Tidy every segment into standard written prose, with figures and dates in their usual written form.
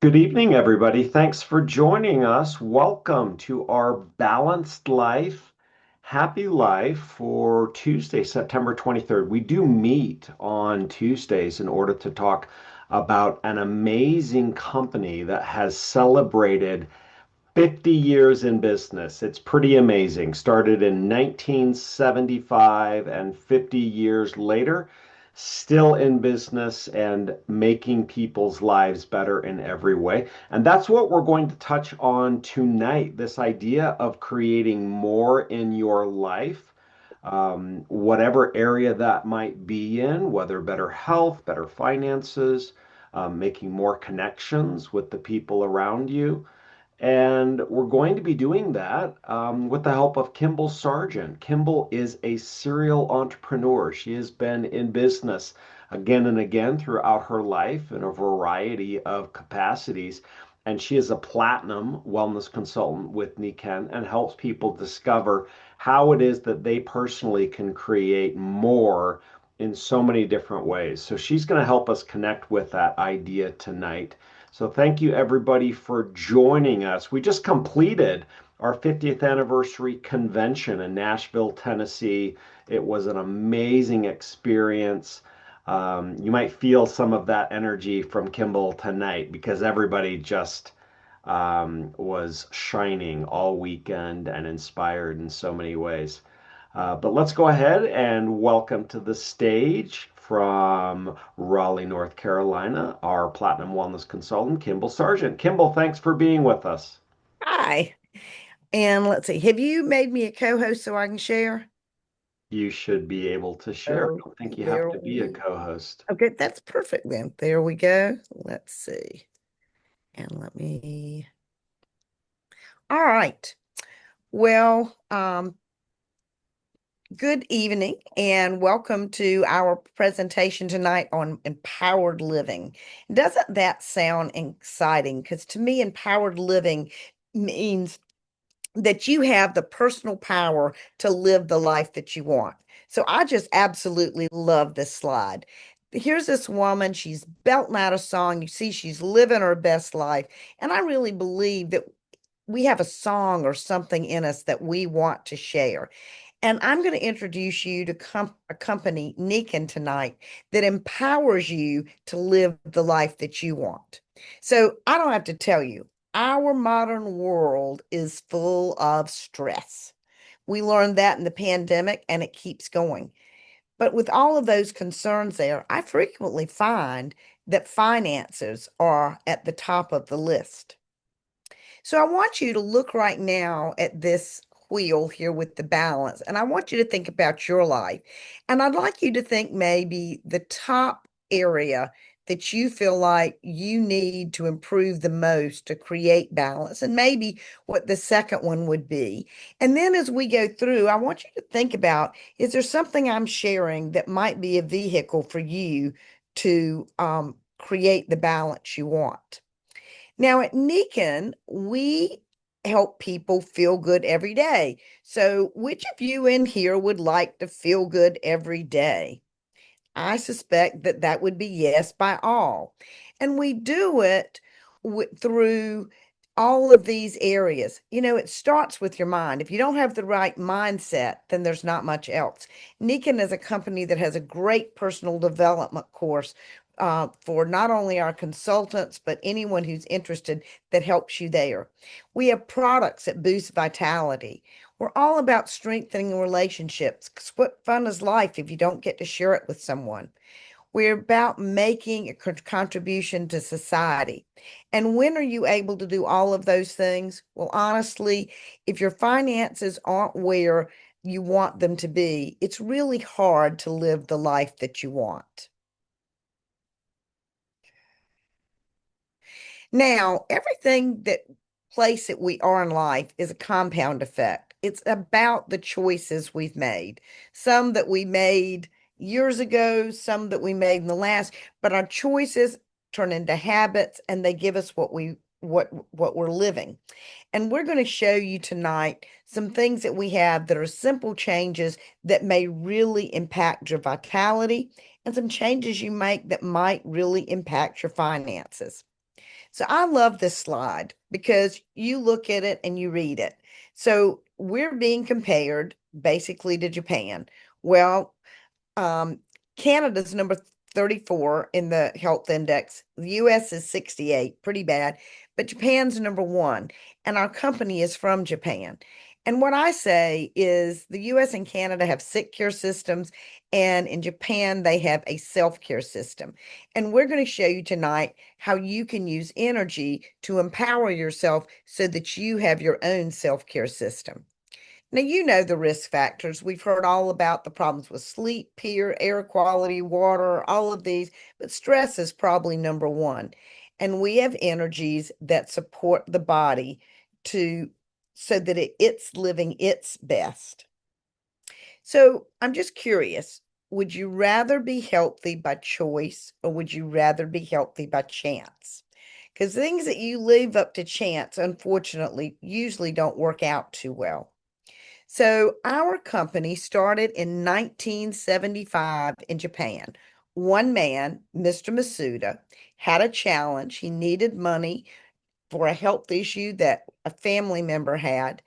Good evening, everybody. Thanks for joining us. Welcome to our Balanced Life, Happy Life for Tuesday, September 23rd. We do meet on Tuesdays in order to talk about an amazing company that has celebrated 50 years in business. It's pretty amazing. Started in 1975 and 50 years later, still in business and making people's lives better in every way. And that's what we're going to touch on tonight, this idea of creating more in your life. Whatever area that might be in, whether better health, better finances, making more connections with the people around you. And we're going to be doing that with the help of Kimball Sargent. Kimball is a serial entrepreneur. She has been in business again and again throughout her life in a variety of capacities. And she is a platinum wellness consultant with Nikken and helps people discover how it is that they personally can create more in so many different ways. So she's going to help us connect with that idea tonight. So thank you everybody for joining us. We just completed our 50th anniversary convention in Nashville, Tennessee. It was an amazing experience. You might feel some of that energy from Kimball tonight because everybody just was shining all weekend and inspired in so many ways. But let's go ahead and welcome to the stage from Raleigh, North Carolina, our Platinum Wellness Consultant, Kimball Sargent. Kimball, thanks for being with us. Hi. And let's see, have you made me a co-host so I can share? You should be able to share. I Oh, don't think you have there to be a we co-host. Okay, that's perfect then. There we go. Let's see. And let me All right. Well, good evening and welcome to our presentation tonight on empowered living. Doesn't that sound exciting? Because to me, empowered living means that you have the personal power to live the life that you want. So I just absolutely love this slide. Here's this woman, she's belting out a song. You see, she's living her best life. And I really believe that we have a song or something in us that we want to share. And I'm going to introduce you to a company, Nikken, tonight that empowers you to live the life that you want. So I don't have to tell you, our modern world is full of stress. We learned that in the pandemic and it keeps going. But with all of those concerns there, I frequently find that finances are at the top of the list. So I want you to look right now at this wheel here with the balance, and I want you to think about your life. And I'd like you to think maybe the top area that you feel like you need to improve the most to create balance, and maybe what the second one would be. And then as we go through, I want you to think about, is there something I'm sharing that might be a vehicle for you to create the balance you want? Now at Nikken, we help people feel good every day. So which of you in here would like to feel good every day? I suspect that that would be yes by all. And we do it through all of these areas. It starts with your mind. If you don't have the right mindset, then there's not much else. Nikken is a company that has a great personal development course for not only our consultants, but anyone who's interested that helps you there. We have products that boost vitality. We're all about strengthening relationships because what fun is life if you don't get to share it with someone? We're about making a contribution to society. And when are you able to do all of those things? Well, honestly, if your finances aren't where you want them to be, it's really hard to live the life that you want. Now, everything that place that we are in life is a compound effect. It's about the choices we've made. Some that we made years ago, some that we made in the last, but our choices turn into habits and they give us what we're living. And we're going to show you tonight some things that we have that are simple changes that may really impact your vitality and some changes you make that might really impact your finances. So I love this slide because you look at it and you read it. So we're being compared basically to Japan. Well, um, Canada's number 34 in the health index. The US is 68, pretty bad, but Japan's number one, and our company is from Japan. And what I say is the US and Canada have sick care systems, and in Japan, they have a self-care system. And we're going to show you tonight how you can use energy to empower yourself so that you have your own self-care system. Now, you know the risk factors. We've heard all about the problems with sleep, peer, air quality, water, all of these, but stress is probably number one. And we have energies that support the body to so that it's living its best. So I'm just curious, would you rather be healthy by choice or would you rather be healthy by chance? Because things that you leave up to chance, unfortunately, usually don't work out too well. So our company started in 1975 in Japan. One man, Mr. Masuda, had a challenge. He needed money for a health issue that a family member had,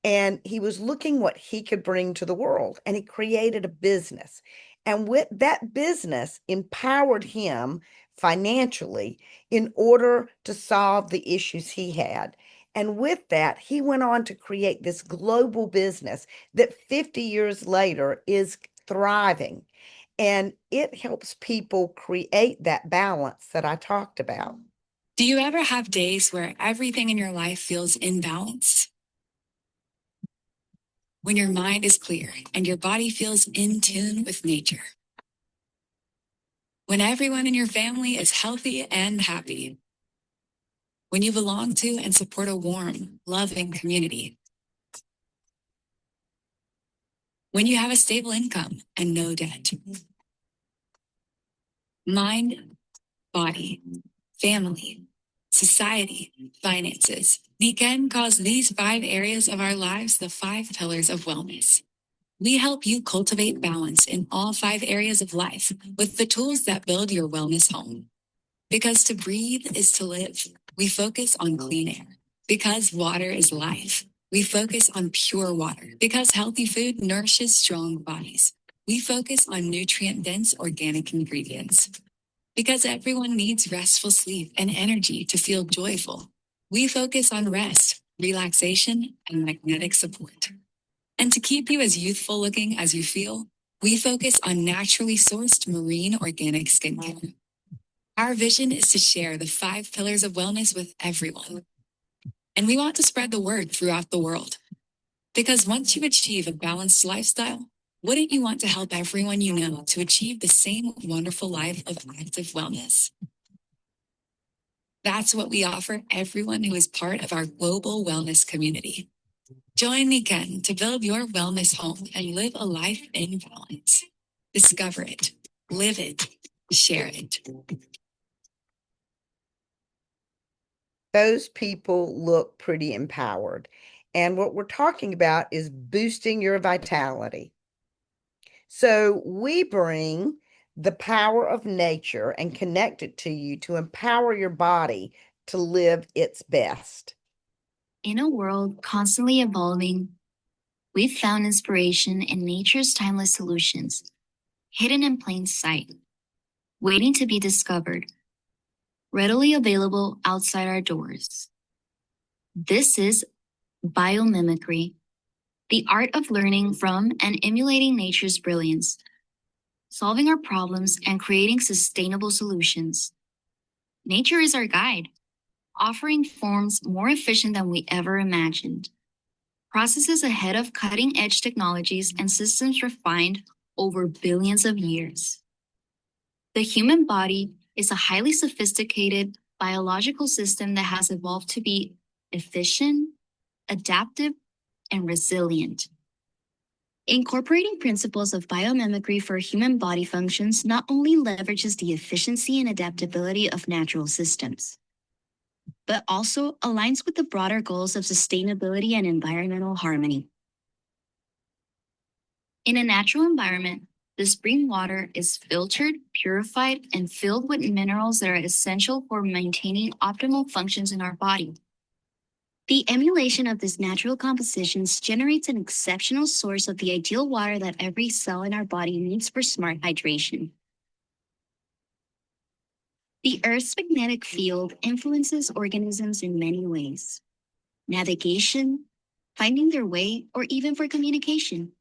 and he was looking what he could bring to the world, and he created a business. And with that business empowered him financially in order to solve the issues he had. And with that, he went on to create this global business that 50 years later is thriving. And it helps people create that balance that I talked about. Do you ever have days where everything in your life feels imbalanced? When your mind is clear and your body feels in tune with nature? When everyone in your family is healthy and happy? When you belong to and support a warm, loving community? When you have a stable income and no debt? Mind, body, family, society, finances. Nikken calls these 5 areas of our lives the 5 pillars of wellness. We help you cultivate balance in all 5 areas of life with the tools that build your wellness home. Because to breathe is to live, we focus on clean air. Because water is life, we focus on pure water. Because healthy food nourishes strong bodies, we focus on nutrient-dense organic ingredients. Because everyone needs restful sleep and energy to feel joyful, we focus on rest, relaxation, and magnetic support. And to keep you as youthful looking as you feel, we focus on naturally sourced marine organic skincare. Our vision is to share the 5 pillars of wellness with everyone. And we want to spread the word throughout the world. Because once you achieve a balanced lifestyle, wouldn't you want to help everyone you know to achieve the same wonderful life of active wellness? That's what we offer everyone who is part of our global wellness community. Join Nikken to build your wellness home and live a life in balance. Discover it, live it, share it. Those people look pretty empowered. And what we're talking about is boosting your vitality. So we bring the power of nature and connect it to you to empower your body to live its best. In a world constantly evolving, we've found inspiration in nature's timeless solutions, hidden in plain sight, waiting to be discovered, readily available outside our doors. This is biomimicry, the art of learning from and emulating nature's brilliance, solving our problems and creating sustainable solutions. Nature is our guide, offering forms more efficient than we ever imagined, processes ahead of cutting-edge technologies and systems refined over billions of years. The human body is a highly sophisticated biological system that has evolved to be efficient, adaptive, and resilient. Incorporating principles of biomimicry for human body functions not only leverages the efficiency and adaptability of natural systems, but also aligns with the broader goals of sustainability and environmental harmony. In a natural environment, The spring water is filtered, purified, and filled with minerals that are essential for maintaining optimal functions in our body. The emulation of these natural compositions generates an exceptional source of the ideal water that every cell in our body needs for smart hydration. The Earth's magnetic field influences organisms in many ways: navigation, finding their way, or even for communication.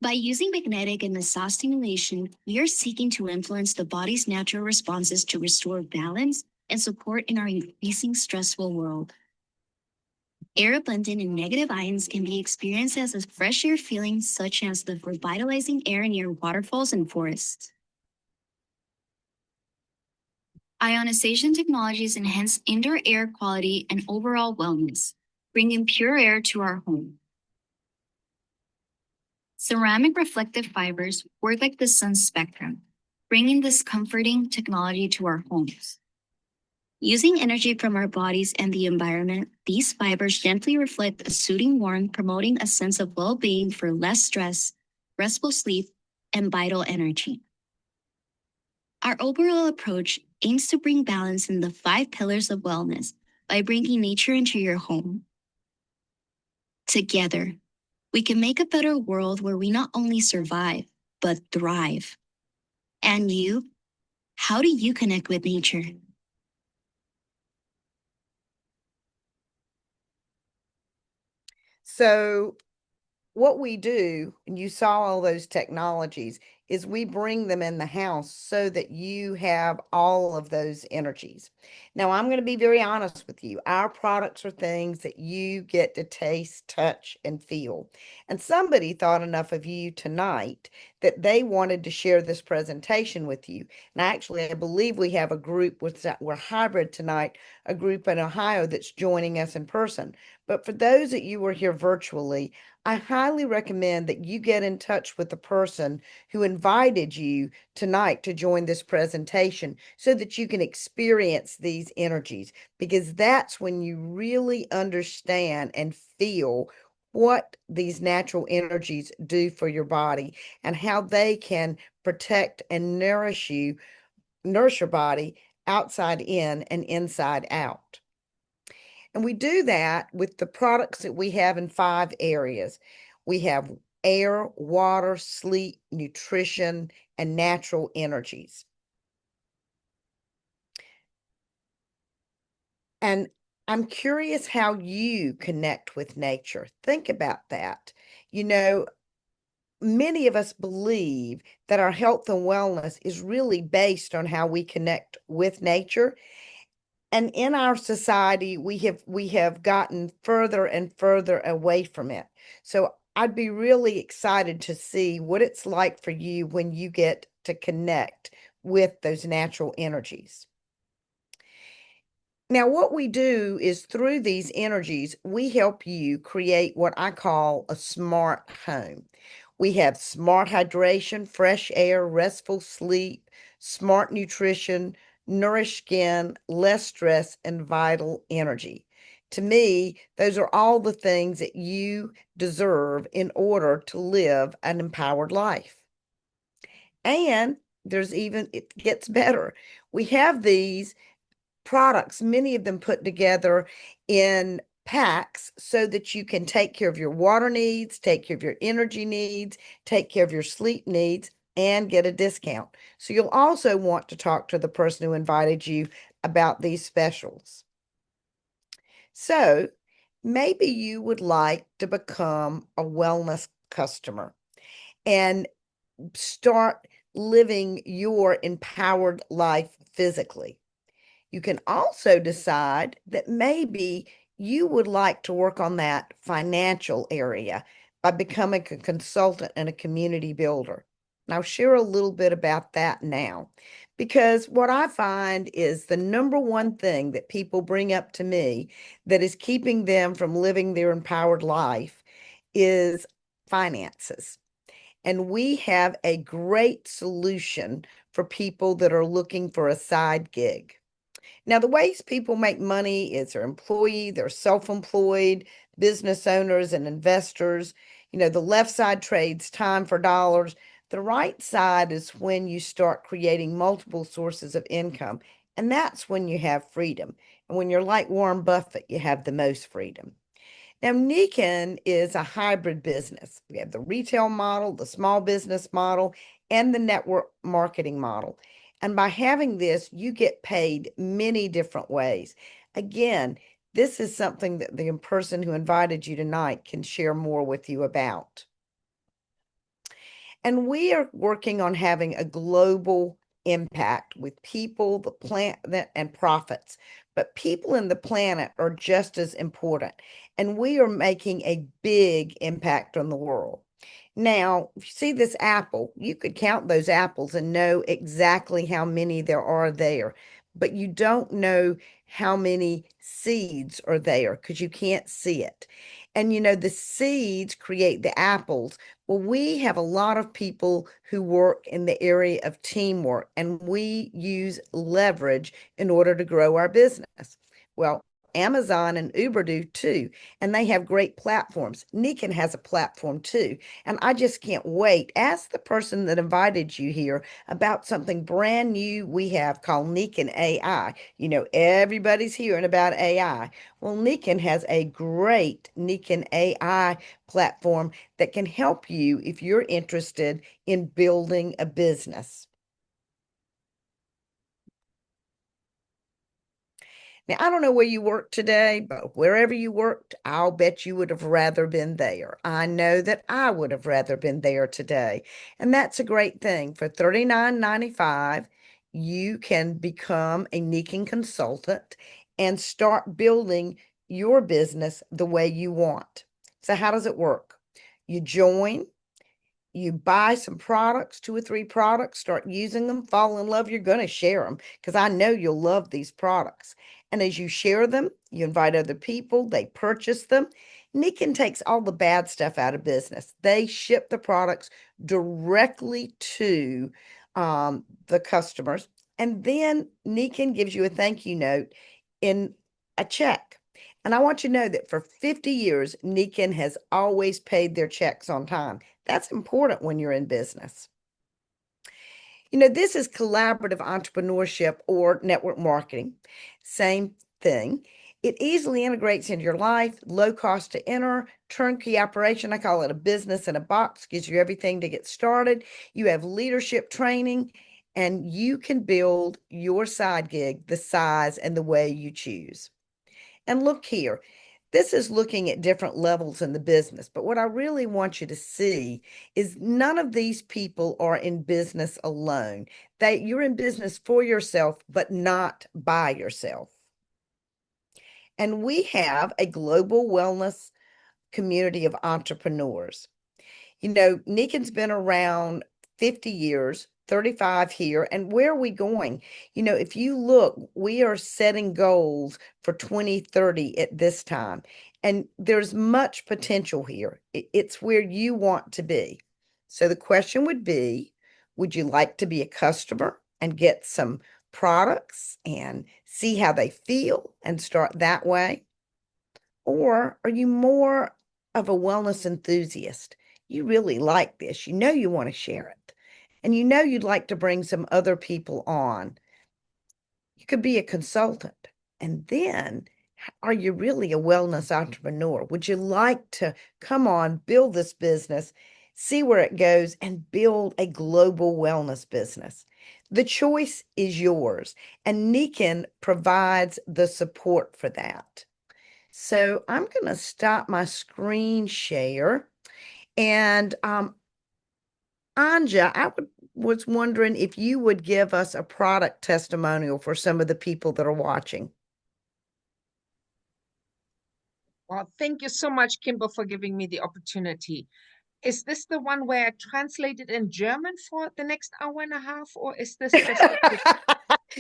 By using magnetic and massage stimulation, we are seeking to influence the body's natural responses to restore balance and support in our increasing stressful world. Air abundant in negative ions can be experienced as a fresh air feeling, such as the revitalizing air near waterfalls and forests. Ionization technologies enhance indoor air quality and overall wellness, bringing pure air to our home. Ceramic reflective fibers work like the sun's spectrum, bringing this comforting technology to our homes. Using energy from our bodies and the environment, these fibers gently reflect a soothing warmth, promoting a sense of well-being for less stress, restful sleep, and vital energy. Our overall approach aims to bring balance in the 5 pillars of wellness by bringing nature into your home. Together, we can make a better world where we not only survive, but thrive. And you? How do you connect with nature? So what we do, and you saw all those technologies, is we bring them in the house so that you have all of those energies. Now, I'm going to be very honest with you. Our products are things that you get to taste, touch, and feel. And somebody thought enough of you tonight that they wanted to share this presentation with you. And actually, I believe we have a group we're hybrid tonight, a group in Ohio that's joining us in person. But for those that you were here virtually, I highly recommend that you get in touch with the person who invited you tonight to join this presentation so that you can experience these energies, because that's when you really understand and feel what these natural energies do for your body and how they can protect and nourish your body outside in and inside out. And we do that with the products that we have in 5 areas. We have air, water, sleep, nutrition, and natural energies. And I'm curious how you connect with nature. Think about that. You know, many of us believe that our health and wellness is really based on how we connect with nature. And in our society, we have gotten further and further away from it. So I'd be really excited to see what it's like for you when you get to connect with those natural energies. Now, what we do is through these energies, we help you create what I call a smart home. We have smart hydration, fresh air, restful sleep, smart nutrition, nourished skin, less stress, and vital energy. To me, those are all the things that you deserve in order to live an empowered life. And it gets better. We have these products, many of them put together in packs so that you can take care of your water needs, take care of your energy needs, take care of your sleep needs, and get a discount. So you'll also want to talk to the person who invited you about these specials. So maybe you would like to become a wellness customer and start living your empowered life physically. You can also decide that maybe you would like to work on that financial area by becoming a consultant and a community builder. And I'll share a little bit about that now, because what I find is the number one thing that people bring up to me that is keeping them from living their empowered life is finances. And we have a great solution for people that are looking for a side gig. Now, the ways people make money is they're employee, they're self-employed, business owners and investors. You know, the left side trades time for dollars, The right side is when you start creating multiple sources of income, and that's when you have freedom. And when you're like Warren Buffett, you have the most freedom. Now, Nikken is a hybrid business. We have the retail model, the small business model, and the network marketing model. And by having this, you get paid many different ways. Again, this is something that the person who invited you tonight can share more with you about. And we are working on having a global impact with people, the planet, and profits. But people and the planet are just as important. And we are making a big impact on the world. Now, if you see this apple, you could count those apples and know exactly how many there are there, but you don't know how many seeds are there because you can't see it. And the seeds create the apples. Well, we have a lot of people who work in the area of teamwork, and we use leverage in order to grow our business. Well, Amazon and Uber do too, and they have great platforms. Nikken has a platform too, and I just can't wait. Ask the person that invited you here about something brand new we have called Nikken AI. Everybody's hearing about AI. Well, Nikken has a great Nikken AI platform that can help you if you're interested in building a business. Now, I don't know where you work today, but wherever you worked, I'll bet you would have rather been there. I know that I would have rather been there today. And that's a great thing. For $39.95, you can become a Nikken consultant and start building your business the way you want. So how does it work? You join, you buy some products, 2 or 3 products, start using them, fall in love, you're going to share them because I know you'll love these products. And as you share them, you invite other people, they purchase them. Nikken takes all the bad stuff out of business. They ship the products directly to the customers. And then Nikken gives you a thank you note in a check. And I want you to know that for 50 years, Nikken has always paid their checks on time. That's important when you're in business. This is collaborative entrepreneurship or network marketing. Same thing. It easily integrates into your life, low cost to enter, turnkey operation. I call it a business in a box, gives you everything to get started. You have leadership training, and you can build your side gig the size and the way you choose. And look here, this is looking at different levels in the business. But what I really want you to see is none of these people are in business alone. You're in business for yourself, but not by yourself. And we have a global wellness community of entrepreneurs. Nikken's been around 50 years, 35 here. And where are we going? If you look, we are setting goals for 2030 at this time. And there's much potential here. It's where you want to be. So the question would be, would you like to be a customer and get some products and see how they feel and start that way? Or are you more of a wellness enthusiast? You really like this. You want to share it. And you'd like to bring some other people on. You could be a consultant. And then, are you really a wellness entrepreneur? Would you like to come on, build this business, see where it goes, and build a global wellness business? The choice is yours. And Nikken provides the support for that. So I'm going to stop my screen share. And Anja, was wondering if you would give us a product testimonial for some of the people that are watching. Well, thank you so much, Kimball, for giving me the opportunity. Is this the one where I translated in German for the next hour and a half, or is this just a quick?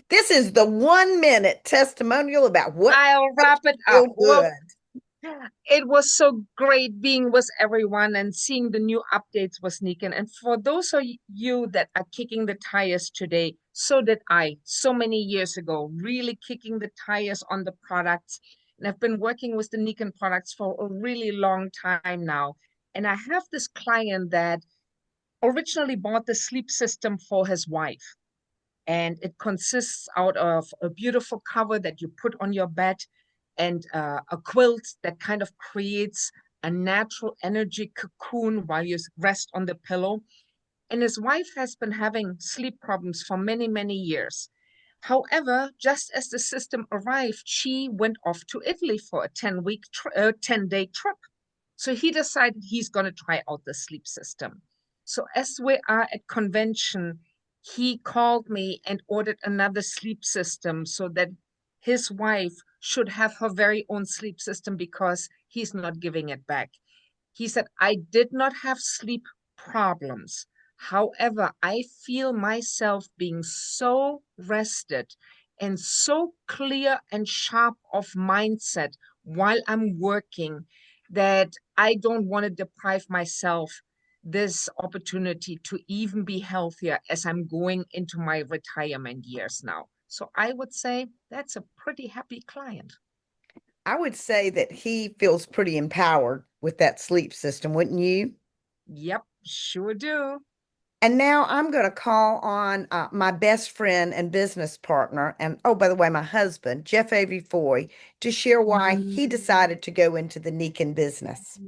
This is the 1-minute testimonial about what I'll wrap it feel up. Well, good. it was so great being with everyone and seeing the new updates with Nikken. And for those of you that are kicking the tires today, so did I so many years ago, really kicking the tires on the products. And I've been working with the Nikken products for a really long time now. And I have this client that originally bought the sleep system for his wife. And it consists out of a beautiful cover that you put on your bed and a quilt that kind of creates a natural energy cocoon while you rest on the pillow. And his wife has been having sleep problems for many, many years. However, just as the system arrived, she went off to Italy for a 10-day trip. So he decided he's going to try out the sleep system. So as we are at convention, he called me and ordered another sleep system so that his wife should have her very own sleep system because he's not giving it back. He said, I did not have sleep problems. However, I feel myself being so rested and so clear and sharp of mindset while I'm working that I don't want to deprive myself this opportunity to even be healthier as I'm going into my retirement years now. So I would say that's a pretty happy client. I would say that he feels pretty empowered with that sleep system, wouldn't you? Yep, sure do. And now I'm going to call on my best friend and business partner, and oh, by the way, my husband, Jeff Avey Foy, to share why he decided to go into the Nikken business.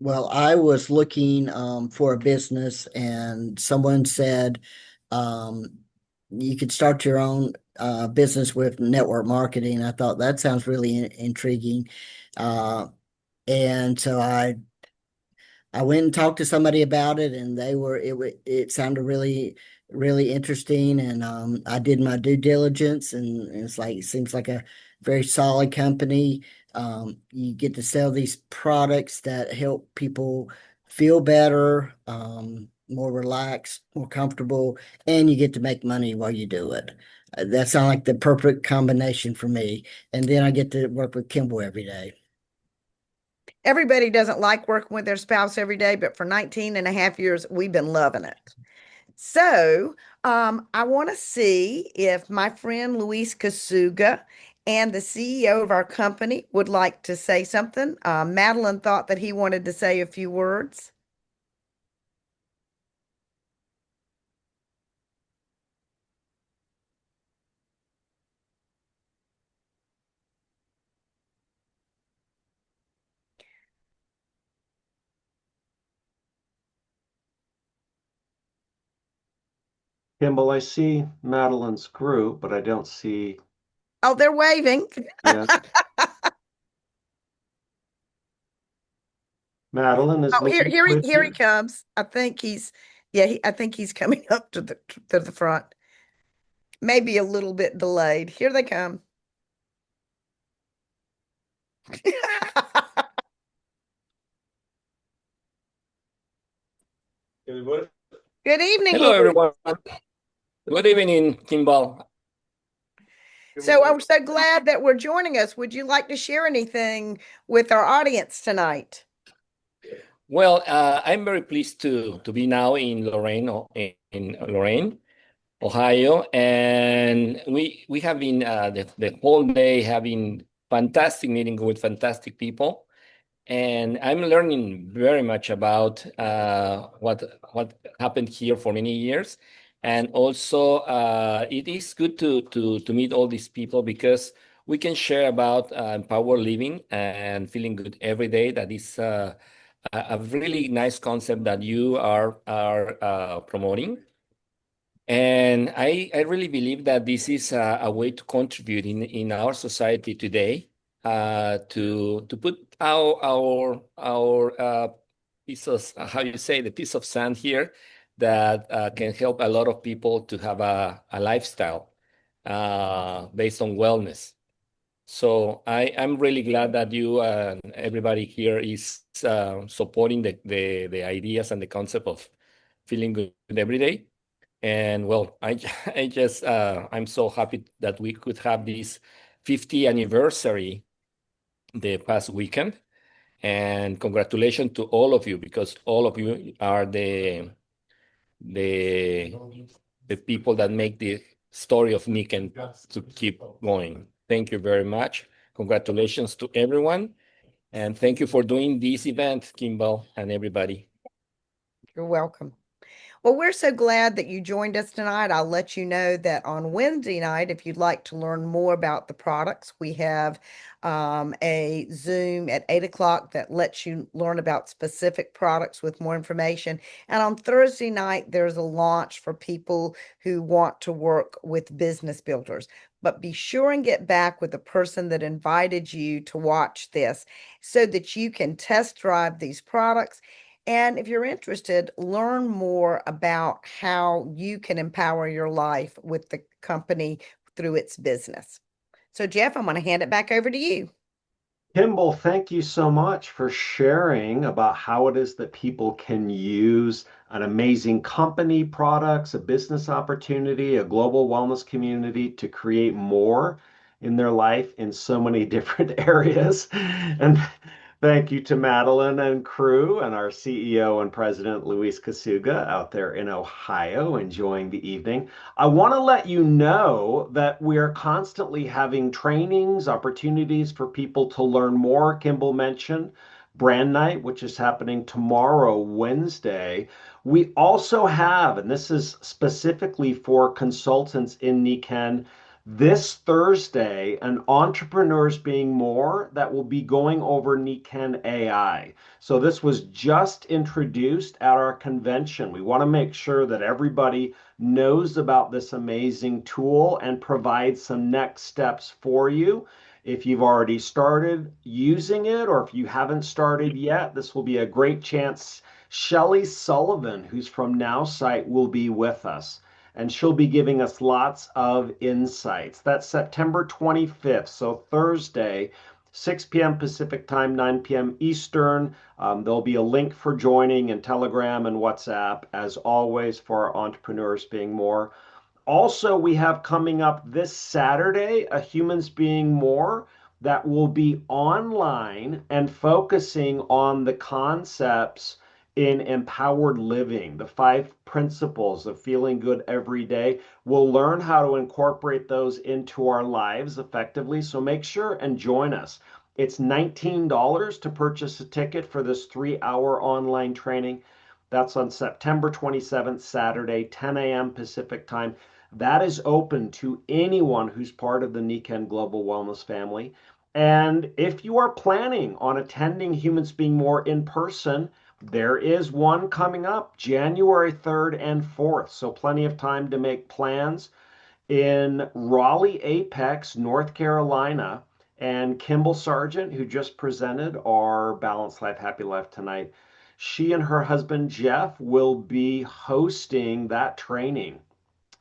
Well, I was looking for a business, and someone said you could start your own business with network marketing. I thought that sounds really intriguing. And so I went and talked to somebody about it, and it sounded really interesting. And I did my due diligence, and it seems like a very solid company. You get to sell these products that help people feel better, more relaxed, more comfortable, and you get to make money while you do it. That sounds like the perfect combination for me. And then I get to work with Kimball every day. Everybody doesn't like working with their spouse every day, but for 19 and a half years, we've been loving it. So I want to see if my friend Luis Kasuga and the CEO of our company would like to say something. Madeline thought that he wanted to say a few words. Kimball, I see Madeline's group, but I don't see. Oh, they're waving. Yeah. Madeline is Oh, here, Luis here he, with here he you? comes. I think I think he's coming up to the front. Maybe a little bit delayed. Here they come. Good evening, Hello, Louis. everyone. Good evening, Kimball. So I'm so glad that we're joining us. Would you like to share anything with our audience tonight? Well, I'm very pleased to be now in Lorain, Ohio, and we have been the whole day having fantastic meeting with fantastic people, and I'm learning very much about what happened here for many years, and also it is good to meet all these people because we can share about empowered living and feeling good every day. That is a really nice concept that you are promoting. And I really believe that this is a way to contribute in our society today, to put our piece of, how you say, the piece of sand here that can help a lot of people to have a lifestyle based on wellness. So I'm really glad that you and everybody here is supporting the ideas and the concept of feeling good every day. And well, I just I'm so happy that we could have this 50th anniversary the past weekend. And congratulations to all of you because all of you are the the people that make the story of Nikken to keep going. Thank you very much. Congratulations to everyone. And thank you for doing this event, Kimball, and everybody. You're welcome. Well, we're so glad that you joined us tonight. I'll let you know that on Wednesday night, if you'd like to learn more about the products, we have a Zoom at 8 o'clock that lets you learn about specific products with more information. And on Thursday night, there's a launch for people who want to work with business builders. But be sure and get back with the person that invited you to watch this so that you can test drive these products. And if you're interested, learn more about how you can empower your life with the company through its business. So, Jeff, I'm going to hand it back over to you. Kimball, thank you so much for sharing about how it is that people can use an amazing company, products, a business opportunity, a global wellness community to create more in their life in so many different areas. And thank you to Madeline and crew and our CEO and President Luis Kasuga out there in Ohio enjoying the evening. I want to let you know that we are constantly having trainings, opportunities for people to learn more. Kimball mentioned Brand Night, which is happening tomorrow, Wednesday. We also have, and this is specifically for consultants in Nikken, this Thursday, an Entrepreneurs Being More that will be going over Nikken AI. So this was just introduced at our convention. We want to make sure that everybody knows about this amazing tool and provide some next steps for you. If you've already started using it or if you haven't started yet, this will be a great chance. Shelley Sullivan, who's from NowSite, will be with us and she'll be giving us lots of insights. That's September 25th, so Thursday, 6 p.m. Pacific time, 9 p.m. Eastern. There'll be a link for joining in Telegram and WhatsApp, as always, for our Entrepreneurs Being More. Also, we have coming up this Saturday a Humans Being More that will be online and focusing on the concepts in empowered living, the 5 principles of feeling good every day. We'll learn how to incorporate those into our lives effectively. So make sure and join us. It's $19 to purchase a ticket for this 3-hour online training. That's on September 27th, Saturday, 10 a.m. Pacific time. That is open to anyone who's part of the Nikken Global Wellness family. And if you are planning on attending Humans Being More in person, there is one coming up January 3rd and 4th. So plenty of time to make plans in Raleigh, Apex, North Carolina. And Kimball Sargent, who just presented our Balanced Life, Happy Life tonight, she and her husband Jeff will be hosting that training.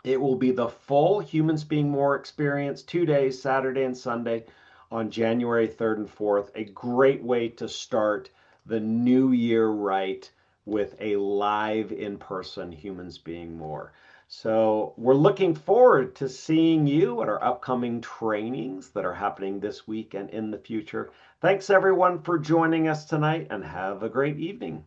It will be the full Humans Being More experience, 2 days, Saturday and Sunday on January 3rd and 4th. A great way to start the new year right with a live in-person Humans Being More. So we're looking forward to seeing you at our upcoming trainings that are happening this week and in the future. Thanks everyone for joining us tonight and have a great evening.